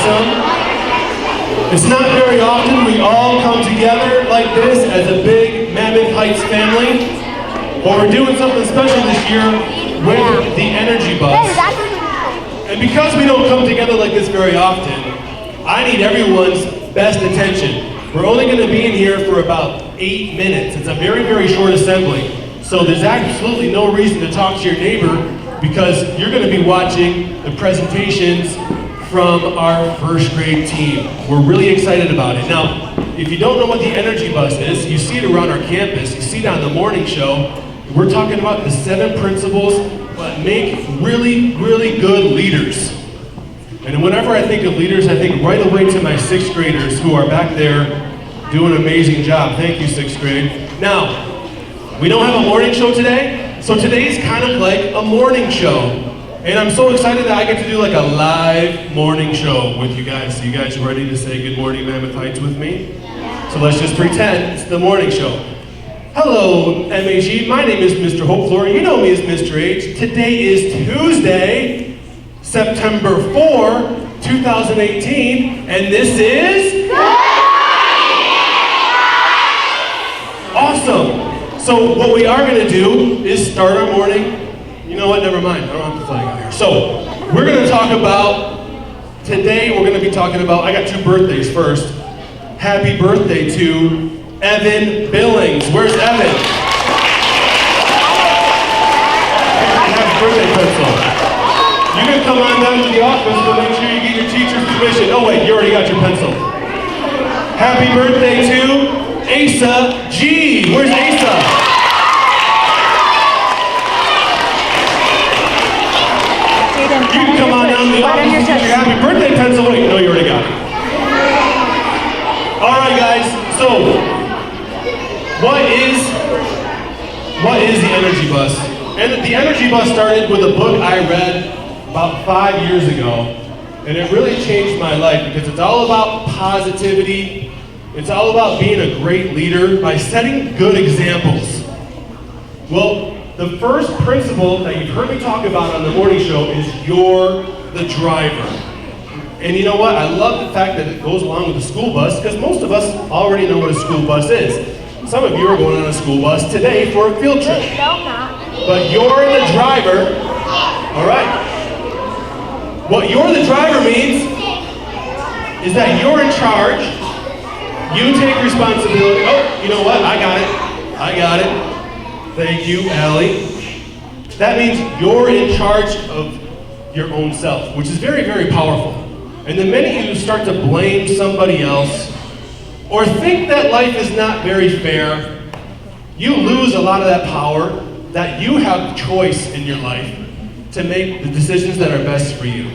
awesome. It's not very often we all come together like this as a big Mammoth Heights family, but we're doing something special this year with the Energy Bus. And because we don't come together like this very often, I need everyone's best attention. We're only going to be in here for about 8 minutes. It's a very, very short assembly. So there's absolutely no reason to talk to your neighbor because you're going to be watching the presentations from our first grade team. We're really excited about it. Now, if you don't know what the Energy Bus is, you see it around our campus, you see it on the morning show. We're talking about the 7 principles that make really, really good leaders. And whenever I think of leaders, I think right away to my 6th graders who are back there doing an amazing job. Thank you, 6th grade. Now, we don't have a morning show today, so today's kind of like a morning show. And I'm so excited that I get to do like a live morning show with you guys. So you guys ready to say good morning Mammoth Heights with me? So let's just pretend it's the morning show. Hello, MHE. My name is Mr. Hopeflower. You know me as Mr. H. Today is Tuesday, September 4, 2018, and this is... Awesome! So what we are going to do is start our morning. You know what, never mind, I don't have the flag out here. So, we're going to talk about, today we're going to be talking about, I got 2 birthdays first. Happy birthday to Evan Billings. Where's Evan? Happy birthday pencil. You can come on down to the office, but make sure you get your teacher's permission. Oh wait, you already got your pencil. Happy birthday to Asa G. Where's Asa? You can come on down to the office and get your happy birthday pencil. Wait, no, you already got it. All right, guys. So, what is the Energy Bus? And the Energy Bus started with a book I read about 5 years ago, and it really changed my life because it's all about positivity. It's all about being a great leader by setting good examples. Well, the first principle that you've heard me talk about on the morning show is you're the driver. And you know what? I love the fact that it goes along with the school bus because most of us already know what a school bus is. Some of you are going on a school bus today for a field trip. But you're the driver. All right. What you're the driver means is that you're in charge. You take responsibility. Oh, you know what? I got it. Thank you, Allie. That means you're in charge of your own self, which is very, very powerful. And the minute you start to blame somebody else or think that life is not very fair, you lose a lot of that power that you have choice in your life to make the decisions that are best for you.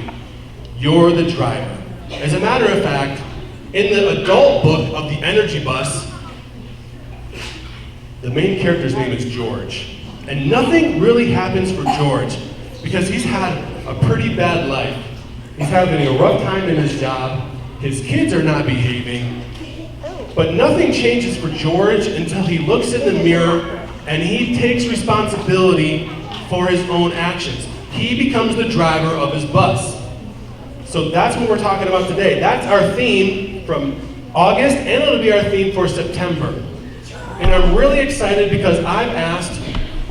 You're the driver. As a matter of fact, in the adult book of the Energy Bus, the main character's name is George. And nothing really happens for George because he's had a pretty bad life. He's having a rough time in his job. His kids are not behaving. But nothing changes for George until he looks in the mirror and he takes responsibility for his own actions. He becomes the driver of his bus. So that's what we're talking about today. That's our theme from August, and it'll be our theme for September. And I'm really excited because I've asked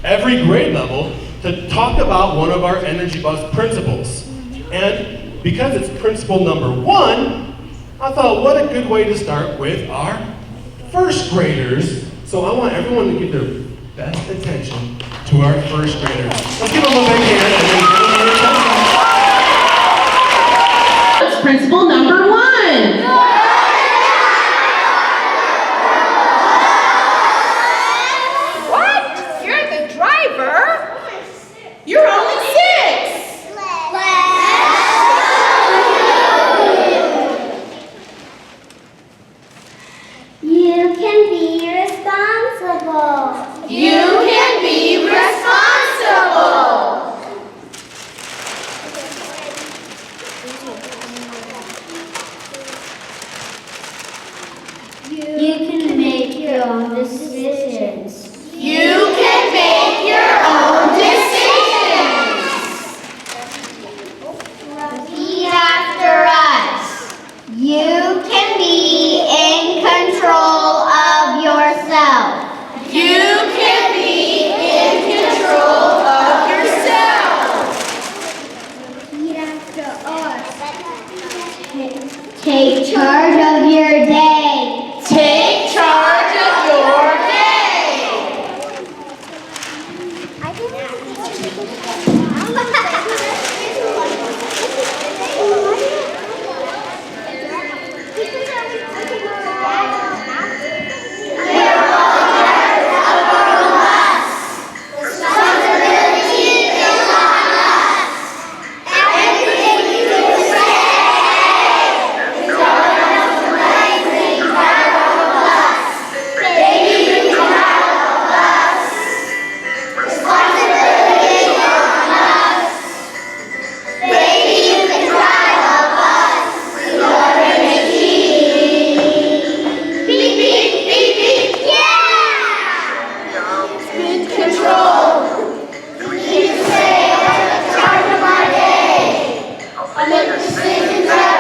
every grade level to talk about one of our Energy Bus principles. And because it's principle number 1, I thought what a good way to start with our first graders. So I want everyone to give their best attention to our first graders. Let's give them a big hand and then give them their attention. That's principle number 1. You're only 6. You can be responsible. You can be responsible. You can make your own decisions. You can make your own decisions. Repeat after us. can be in control of yourself. You can be in control of yourself. Take charge of your day. Take charge of your day. Control. We need to say, I'm in charge of my day. I make decisions.